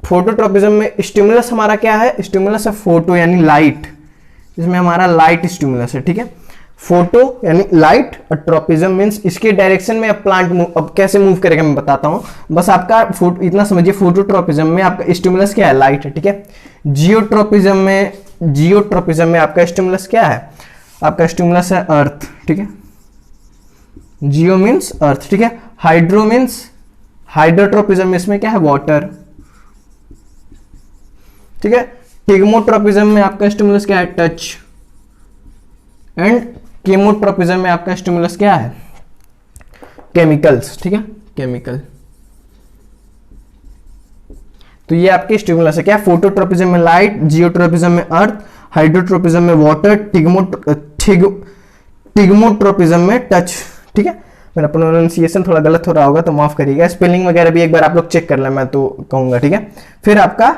फोटोट्रोपिज्म में स्टिमुलस हमारा क्या है, स्टिमुलस है फोटो यानी लाइट, इसमें हमारा लाइट स्टिमुलस है। ठीक है, फोटो यानी लाइट और ट्रोपिज्म मींस इसके डायरेक्शन में अब प्लांट अब कैसे मूव करेगा मैं बताता हूं, बस आपका इतना समझिए। फोटोट्रोपिज्म में आपका स्टिमुलस क्या है, लाइट है। ठीक है, जियोट्रोपिज्म में आपका स्टिमुलस क्या है, आपका स्टिमुलस है अर्थ। ठीक है, जियो मीन्स अर्थ। ठीक है, हाइड्रो मीन्स हाइड्रोट्रोपिज्म में इसमें क्या है, वाटर। ठीक है, टिग्मोट्रोपिज्म में आपका स्टिमुलस क्या है, टच। एंड केमोट्रोपिज्म में आपका स्टिमुलस क्या है, केमिकल्स। ठीक है, केमिकल। तो ये आपके स्टिमुलस है क्या, फोटोट्रोपिज्म में लाइट, जियोट्रोपिज्म में अर्थ, हाइड्रोट्रोपिज्म में वाटर, टिग्मोट्रोपिज्म में टच। ठीक है, मेरा प्रोनाउंसिएशन थोड़ा गलत हो रहा होगा तो माफ करिएगा, स्पेलिंग वगैरह भी एक बार आप लोग चेक कर लें, मैं तो कहूंगा। ठीक है, फिर आपका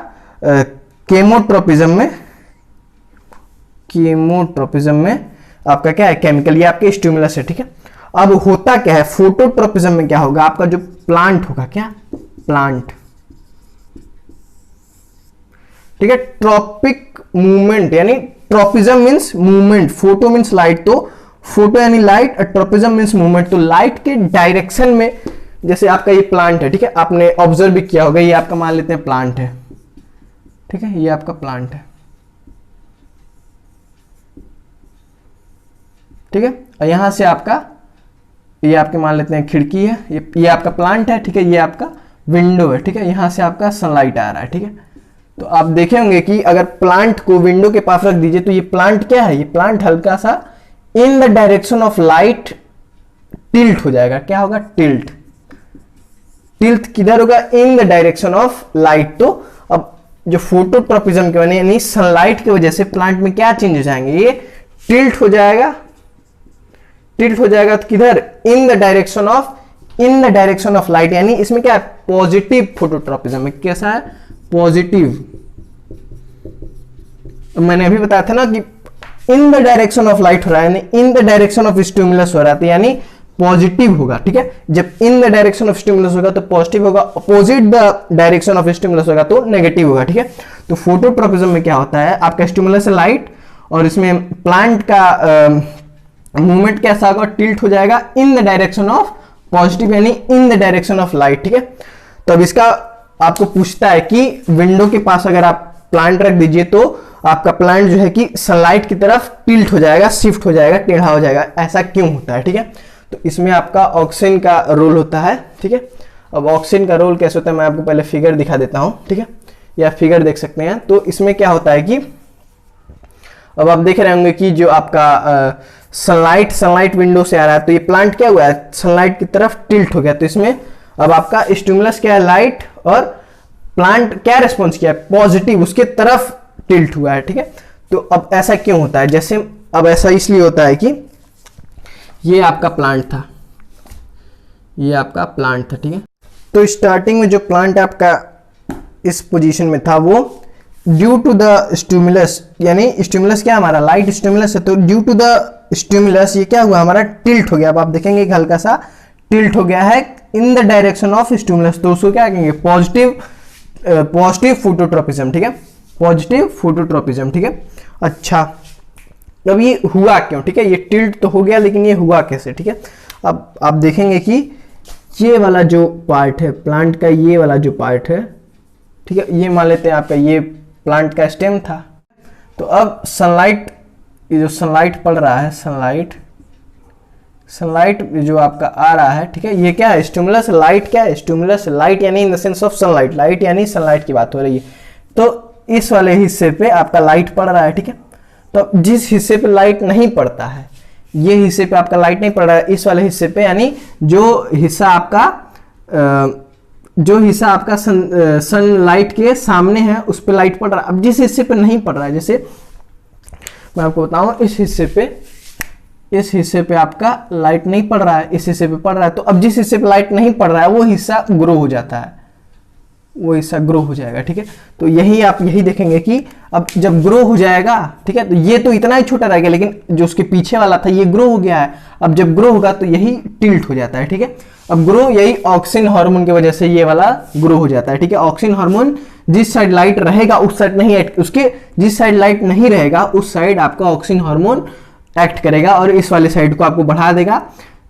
केमोट्रोपिज्म में आपका क्या है, केमिकल, ये आपके स्टिमुलस है। ठीक है, अब होता क्या है, फोटोट्रोपिज्म में क्या होगा, आपका जो प्लांट होगा, क्या प्लांट। ठीक है, ट्रॉपिक मूवमेंट यानी tropism means movement, photo means light, तो फोटो यानी लाइट और ट्रोपिज्म मींस मूवमेंट। तो लाइट के डायरेक्शन में, जैसे आपका ये प्लांट है। ठीक है, आपने ऑब्जर्व भी किया होगा, ये आपका मान लेते हैं प्लांट है। ठीक है, ये आपका प्लांट है। ठीक है, और यहां से आपका ये आपके मान लेते हैं खिड़की है, ये आपका प्लांट है। ठीक है, ये आपका विंडो है। ठीक है, यहां से आपका सनलाइट आ रहा है। ठीक है, तो आप देखेंगे कि अगर प्लांट को विंडो के पास रख दीजिए तो ये प्लांट क्या है, ये प्लांट हल्का सा इन the direction of light tilt हो जाएगा। क्या होगा, टिल्ट। टिल्ट किधर होगा, इन द डायरेक्शन ऑफ लाइट। तो अब जो फोटोट्रोपिज्म के वजह यानी सनलाइट की वजह से प्लांट में क्या चेंज हो जाएंगे, ये टिल्ट हो जाएगा। टिल्ट हो जाएगा तो किधर, इन द डायरेक्शन ऑफ लाइट, यानी इसमें क्या है, पॉजिटिव फोटोट्रोपिज्म में। कैसा है, पॉजिटिव। मैंने अभी बताया था ना कि इन द डायरेक्शन ऑफ लाइट हो रहा है, यानी in the direction of stimulus हो रहा है, यानी पॉजिटिव होगा। ठीक है, जब इन द डायरेक्शन ऑफ स्टिमुलस होगा तो पॉजिटिव होगा, opposite the direction of stimulus होगा तो नेगेटिव होगा। ठीक है, तो फोटोट्रोपिज्म में क्या होता है, आपका स्टिमुलस है लाइट और इसमें प्लांट का मूवमेंट कैसा होगा, टिल्ट हो जाएगा in the direction of positive यानी in the direction of light. ठीक है, तो अब इसका आपको पूछता है कि विंडो के पास अगर आप प्लांट रख दीजिए तो आपका प्लांट जो है कि सनलाइट की तरफ टिल्ट हो जाएगा, शिफ्ट हो जाएगा, टेढ़ा हो जाएगा, ऐसा क्यों होता है। ठीक है, तो इसमें आपका ऑक्सीजन का रोल होता है। ठीक है, अब ऑक्सीजन का रोल कैसे होता है मैं आपको पहले फिगर दिखा देता हूं। ठीक है, या फिगर देख सकते हैं। तो इसमें क्या होता है कि अब आप देख रहे होंगे कि जो आपका सनलाइट विंडो से आ रहा है, तो ये प्लांट क्या हुआ है, सनलाइट की तरफ टिल्ट हो गया। तो इसमें अब आपका स्टिमुलस क्या है, लाइट, और प्लांट क्या रिस्पॉन्स किया है, पॉजिटिव, उसके तरफ टिल्ट हुआ है। ठीक है, तो अब ऐसा क्यों होता है, जैसे अब ऐसा इसलिए होता है कि ये आपका प्लांट था, ये आपका प्लांट था। ठीक है, तो स्टार्टिंग में जो प्लांट आपका इस पोजीशन में था वो ड्यू टू द स्टिमुलस, यानी स्टिमुलस क्या हमारा लाइट स्टिमुलस है, तो ड्यू टू द स्टिमुलस ये क्या हुआ हमारा, टिल्ट हो गया। अब आप देखेंगे कि हल्का सा टिल्ट हो गया है इन द डायरेक्शन ऑफ स्टिमुलस, तो उसको क्या कहेंगे, पॉजिटिव फोटोट्रोपिज्म। ठीक है, पॉजिटिव फोटोट्रोपिज्म। ठीक है, अच्छा अब ये हुआ क्यों, ठीक है, ये टिल्ट तो हो गया लेकिन ये हुआ कैसे। ठीक है, अब आप देखेंगे कि ये वाला जो पार्ट है प्लांट का, ये वाला जो पार्ट है, ठीक है, ये मान लेते हैं आपका ये प्लांट का स्टेम था। तो अब सनलाइट, ये जो सनलाइट पड़ रहा है, सनलाइट जो आपका आ रहा है, ठीक है, ये क्या है, स्टिमुलस लाइट। क्या है, स्टिमुलस लाइट यानी in the sense of sunlight, light यानी सनलाइट की बात हो रही है। तो इस वाले हिस्से पे आपका लाइट पड़ रहा है। ठीक है, तो जिस हिस्से पे लाइट नहीं पड़ता है, ये हिस्से पे आपका लाइट नहीं पड़ रहा है, इस वाले हिस्से पे, यानी जो हिस्सा आपका सनलाइट के सामने है उस पे लाइट पड़ रहा है। अब जिस हिस्से पे नहीं पड़ रहा है, जैसे मैं आपको बताऊं, इस हिस्से पे इस हिस्से पे आपका लाइट नहीं पड़ रहा है, इस हिस्से पे पड़ रहा है। तो अब जिस हिस्से पे लाइट नहीं पड़ रहा है वो हिस्सा ग्रो हो जाता है, वो हिस्सा ग्रो हो जाएगा, ठीक है। तो यही आप यही देखेंगे कि अब जब ग्रो हो जाएगा, ठीक है, तो ये तो इतना ही छोटा रह गया, लेकिन जो उसके पीछे वाला था ये ग्रो हो गया है। अब जब ग्रो होगा तो यही टिल्ट हो जाता है, ठीक है। अब ग्रो यही ऑक्सिन हार्मोन की वजह से ये वाला ग्रो हो जाता है, ठीक है। ऑक्सिन हार्मोन जिस साइड लाइट रहेगा उस साइड नहीं, उसके जिस साइड लाइट नहीं रहेगा उस साइड आपका ऑक्सिन हार्मोन एक्ट करेगा और इस वाले साइड को आपको बढ़ा देगा,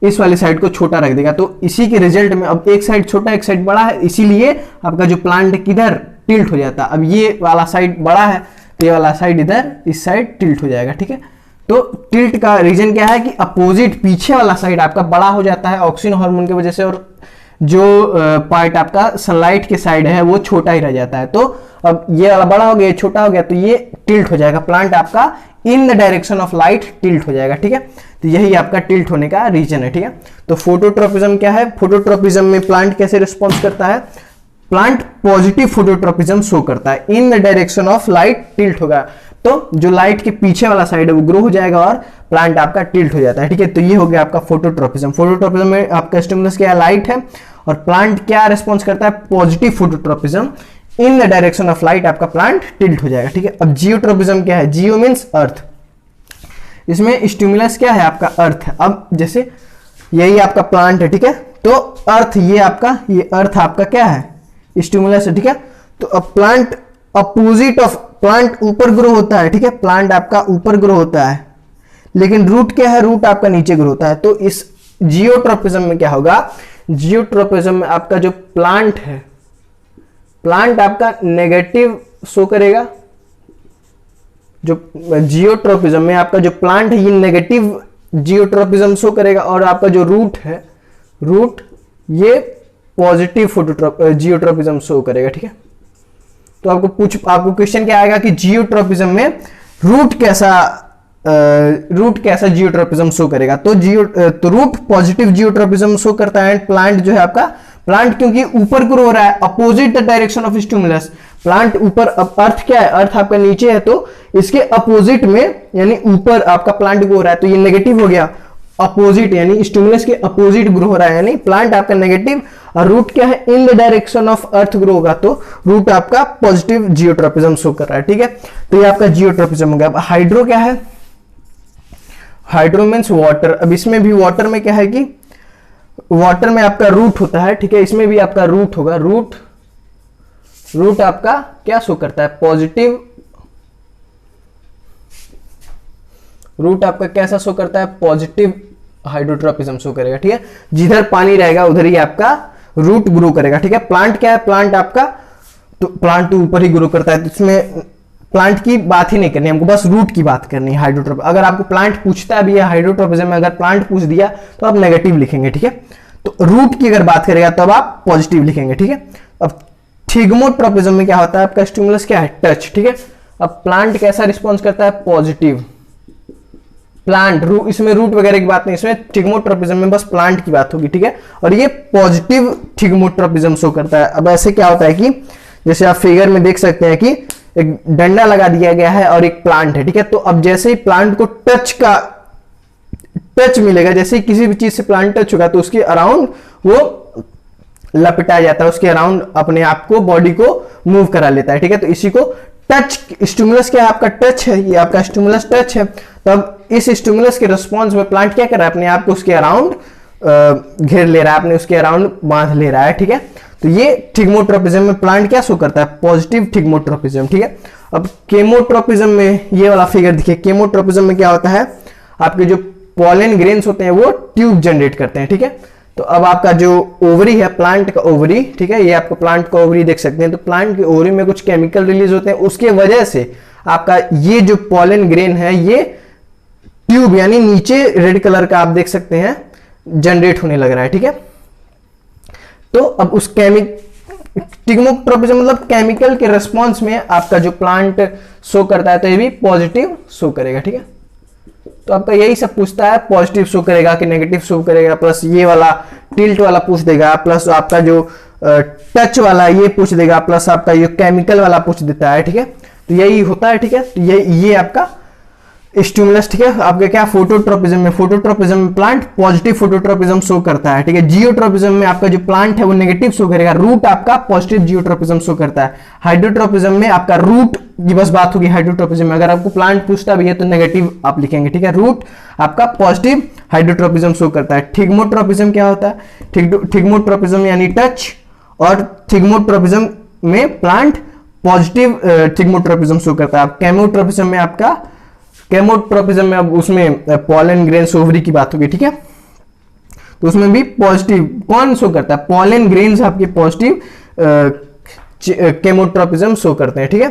इस वाली साइड को छोटा रख देगा। तो इसी के रिजल्ट में अब एक साइड छोटा एक साइड बड़ा है, इसीलिए आपका जो प्लांट किधर टिल्ट हो जाता है। अब ये वाला साइड बड़ा है तो ये वाला साइड इधर इस साइड टिल्ट हो जाएगा, ठीक है। तो टिल्ट का रीजन क्या है कि अपोजिट पीछे वाला साइड आपका बड़ा हो जाता है ऑक्सीजन हार्मोन की वजह से, और जो पार्ट आपका सनलाइट के साइड है वो छोटा ही रह जाता है। तो अब ये वाला बड़ा हो गया, छोटा हो गया, तो ये टिल्ट हो जाएगा, प्लांट आपका इन the direction of light tilt हो जाएगा, ठीक है। तो यही आपका टिल्ट होने का रीजन है, ठीक है। तो फोटोट्रोपिज्म क्या है? फोटोट्रोपिज्म में प्लांट कैसे रिस्पॉन्स करता है? प्लांट पॉजिटिव फोटोट्रोपिज्म शो करता है, इन the direction of light tilt होगा। तो जो लाइट के पीछे वाला साइड है वो ग्रो हो जाएगा और प्लांट आपका टिल्ट हो जाता है, ठीक है। तो ये हो गया आपका फोटोट्रोपिज्म। फोटोट्रोपिज्म में आपका स्टिमुलस क्या है? लाइट है, और प्लांट क्या रिस्पॉन्स करता है? Positive phototropism, in the direction of light आपका प्लांट टिल्ट हो जाएगा, ठीक है। अब जियोट्रोपिज्म क्या है? जियो मीन्स अर्थ, इसमें स्टिमुलस क्या है? आपका अर्थ है। अब जैसे यही आपका प्लांट है, ठीक है, तो अर्थ ये आपका, ये अर्थ आपका क्या है? स्टिमुलस है, ठीक है। तो अब प्लांट अपोजिट ऑफ, प्लांट ऊपर ग्रो होता है, ठीक है, प्लांट आपका ऊपर ग्रो होता है, लेकिन रूट क्या है? रूट आपका नीचे ग्रो होता है। तो इस जियोट्रोपिज्म में क्या होगा? जियोट्रोपिज्म में आपका जो प्लांट है, प्लांट आपका नेगेटिव शो करेगा। जो जियोट्रोपिज्म में आपका जो प्लांट है ये नेगेटिव जियोट्रोपिज्म शो करेगा, और आपका जो रूट है, रूट ये पॉजिटिव जियोट्रोपिज्म शो करेगा, ठीक है। तो आपको क्वेश्चन क्या आएगा कि जियोट्रोपिज्म में रूट कैसा जियोट्रोपिज्म शो करेगा? तो रूट पॉजिटिव जियोट्रोपिज्म शो करता है। एंड प्लांट जो है आपका, प्लांट क्योंकि ऊपर ग्रो हो रहा है, opposite the direction of stimulus, plant ऊपर, अब अर्थ क्या है? अर्थ आपका नीचे है, तो इसके अपोजिट में यानी ऊपर आपका प्लांट ग्रो हो रहा है, तो ये नेगेटिव हो गया। अपोजिट यानी स्टिमुलस के अपोजिट ग्रो हो रहा है, यानी प्लांट आपका नेगेटिव, और रूट क्या है? इन the direction of earth grow होगा, तो रूट आपका पॉजिटिव जियोट्रोपिज्म शो कर रहा है, ठीक है। तो ये आपका जियोट्रोपिज्म हो गया। अब हाइड्रो क्या है? Hydro means water. अब इसमें भी वाटर में क्या है कि वाटर में आपका रूट होता है, ठीक है, इसमें भी आपका रूट होगा। रूट आपका क्या शो करता है? पॉजिटिव। रूट आपका कैसा शो करता है? पॉजिटिव हाइड्रोट्रोपिज्म शो करेगा, ठीक है। जिधर पानी रहेगा उधर ही आपका रूट ग्रो करेगा, ठीक है। प्लांट क्या है? प्लांट आपका, तो प्लांट तो ऊपर ही ग्रो करता है, तो इसमें प्लांट की बात ही नहीं करनी, हमको बस रूट की बात करनी है। हाइड्रोट्रोप, अगर आपको प्लांट पूछता है भी है हाइड्रोट्रोपिज्म में, अगर प्लांट पूछ दिया तो आप नेगेटिव लिखेंगे, ठीक है। तो रूट की अगर बात करेगा तब आप पॉजिटिव लिखेंगे, ठीक है। अब थिग्मोट्रोपिज्म में क्या होता है? आपका स्टिमुलस क्या है? टच, ठीक है। अब प्लांट कैसा रिस्पॉन्स करता है? पॉजिटिव। प्लांट, इसमें रूट वगैरह की बात नहीं, इसमें थिग्मोट्रोपिज्म में बस प्लांट की बात होगी, ठीक है। और ये पॉजिटिव थिग्मोट्रोपिज्म शो करता है। अब ऐसे क्या होता है कि जैसे आप फिगर में देख सकते हैं कि एक डंडा लगा दिया गया है और एक प्लांट है, ठीक है। तो अब जैसे ही प्लांट को टच मिलेगा, जैसे ही किसी भी चीज से प्लांट टच होगा तो उसके अराउंड वो लपेटा जाता है, उसके अराउंड अपने आप को, बॉडी को मूव करा लेता है, ठीक है। तो इसी को टच, स्टिमुलस क्या है? आपका टच है, ये आपका स्टिमुलस टच है। तब इस स्टिमुलस के रिस्पॉन्स में प्लांट क्या कर रहा है? अपने आप को उसके अराउंड घेर ले रहा है, अपने उसके अराउंड बांध ले रहा है, ठीक है। तो ये थिग्मोट्रोपिज्म में प्लांट क्या शो करता है? पॉजिटिव थिग्मोट्रोपिज्म, ठीक है। अब केमोट्रोपिज्म में ये वाला फिगर देखिए, केमोट्रोपिज्म में क्या होता है? आपके जो पॉलन ग्रेन्स होते हैं वो ट्यूब जनरेट करते हैं, ठीक है। तो अब आपका जो ओवरी है, प्लांट का ओवरी, ठीक है, ये आपको प्लांट का ओवरी देख सकते हैं। तो प्लांट के ओवरी में कुछ केमिकल रिलीज होते हैं, उसके वजह से आपका ये जो पॉलन ग्रेन है ये ट्यूब यानी नीचे रेड कलर का आप देख सकते हैं जनरेट होने लग रहा है, ठीक है। तो अब उस थिग्मोट्रोपिज्म मतलब केमिकल के रिस्पॉन्स में आपका जो प्लांट शो करता है तो ये भी पॉजिटिव शो करेगा, ठीक है। तो आपका यही सब पूछता है, पॉजिटिव शो करेगा कि नेगेटिव शो करेगा, प्लस ये वाला टिल्ट वाला पूछ देगा, प्लस आपका जो टच वाला ये पूछ देगा, प्लस आपका ये केमिकल वाला पूछ देता है, ठीक है। तो यही होता है, ठीक है। तो ये आपका स्टिमुलस, ठीक है। आपके क्या फोटोट्रोपिज्म में, फोटोट्रोपिज्म में प्लांट पॉजिटिव फोटोट्रोपिज्म शो करता है, ठीक है। जियोट्रोपिज्म में आपका जो प्लांट है वो नेगेटिव शो करेगा, रूट आपका पॉजिटिव जियोट्रोपिज्म शो करता है। हाइड्रोट्रोपिज्म में आपका रूट की बस बात होगी हाइड्रोट्रोपिज्म में, अगर आपको प्लांट पूछता भी है तो नेगेटिव आप लिखेंगे, ठीक है। रूट आपका पॉजिटिव हाइड्रोट्रोपिज्म शो करता है। थिग्मोट्रोपिज्म क्या होता है, थिग्मोट्रोपिज्म यानी टच, और थिग्मोट्रोपिज्म में प्लांट पॉजिटिव थिग्मोट्रोपिज्म शो करता है। केमोट्रोपिज्म में आपका, केमोट्रोपिज्म में अब उसमें पॉलन ग्रेन्स ओवरी की बात होगी, ठीक है। तो उसमें भी पॉजिटिव कौन शो करता है, पॉलन ग्रेन्स आपके पॉजिटिव केमोट्रोपिज्म शो करते हैं, ठीक है।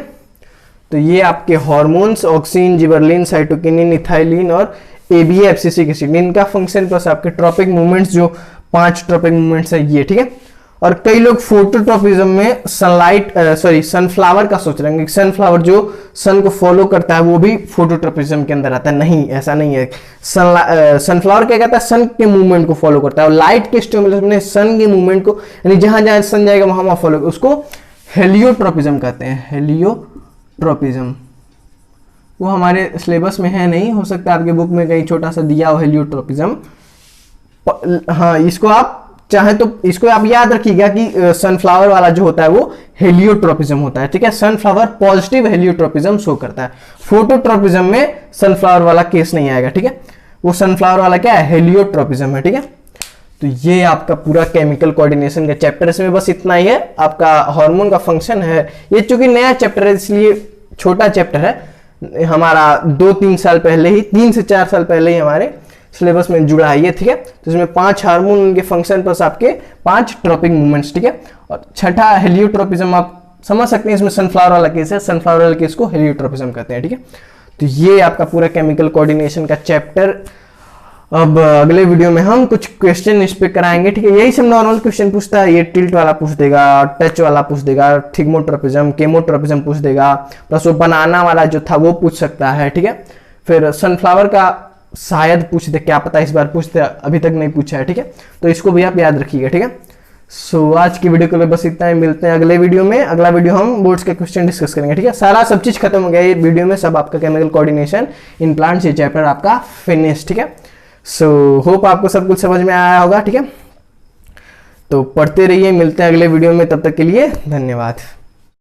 तो ये आपके hormones auxin, gibberellin, cytokinin, ethylene और एबीए एफसीसी एसिड, इनका फंक्शन प्लस आपके ट्रॉपिक मूवमेंट्स, जो 5 ट्रॉपिक मूवमेंट्स है ये, ठीक है। और कई लोग फोटोट्रोपिज्म में सनफ्लावर का सोच रहे हैं, सनफ्लावर जो सन को फॉलो करता है वो भी फोटोट्रोपिज्म के अंदर आता है। नहीं, ऐसा नहीं है। सनफ्लावर क्या कहता है, सन के मूवमेंट को फॉलो करता है, और लाइट के स्टिमुलस में सन के मूवमेंट को, यानी जहां जहां सन जाएगा वहां वहां फॉलो, उसको हेलियोट्रोपिज्म कहते हैं। हेलियोट्रोपिज्म वो हमारे सिलेबस में है नहीं, हो सकता है आपके बुक में कहीं छोटा सा दिया हो हेलियोट्रोपिज्म। हाँ, इसको आप चाहे तो इसको आप याद रखिएगा कि सनफ्लावर वाला जो होता है वो हेलियोट्रोपिज्म होता है, ठीक है। सनफ्लावर पॉजिटिव हेलियोट्रोपिज्म शो करता है। फोटोट्रोपिज्म में सनफ्लावर वाला केस नहीं आएगा, ठीक है। वो सनफ्लावर वाला क्या है, हेलियोट्रोपिज्म है, ठीक है। तो ये आपका पूरा केमिकल कोऑर्डिनेशन का चैप्टर, इसमें बस इतना ही है। आपका हार्मोन का फंक्शन है, ये चूंकि नया चैप्टर है इसलिए छोटा चैप्टर है, हमारा 2-3 साल पहले ही, 3 से 4 साल पहले ही हमारे सिलेबस में जुड़ा है ये, ठीक है। तो इसमें 5 हार्मोन, उनके फंक्शन प्लस आपके 5 ट्रॉपिक मूवमेंट्स, ठीक है। और छठा हेलियोट्रोपिज्म आप समझ सकते हैं, इसमें सनफ्लावर वाला केस है, सनफ्लावर वाला केस को हेलियोट्रोपिज्म कहते हैं, ठीक है। तो ये आपका पूरा केमिकल कोऑर्डिनेशन का चैप्टर। अब अगले वीडियो में हम कुछ क्वेश्चन इस पे कराएंगे, ठीक है। यही सब नॉर्मल क्वेश्चन पूछता है, ये टिल्ट वाला पूछ देगा, टच वाला पूछ देगा, थिग्मोट्रोपिज्म, केमोट्रोपिज्म पूछ देगा, प्लस वो बनाना वाला जो था वो पूछ सकता है, ठीक है। फिर सनफ्लावर का शायद पूछ दे, क्या पता इस बार पूछते, अभी तक नहीं पूछा है, ठीक है। तो इसको भी आप याद रखिएगा, ठीक है। सो आज की वीडियो के लिए बस इतना ही, मिलते हैं अगले वीडियो में। अगला वीडियो हम बोर्ड्स के क्वेश्चन डिस्कस करेंगे, ठीक है। सारा सब चीज खत्म हो गया ये वीडियो में, सब आपका केमिकल कोऑर्डिनेशन इन प्लांट्स ये चैप्टर आपका फिनिश, ठीक है। सो होप आपको सब कुछ समझ में आया होगा, ठीक है। तो पढ़ते रहिए, मिलते हैं अगले वीडियो में, तब तक के लिए धन्यवाद।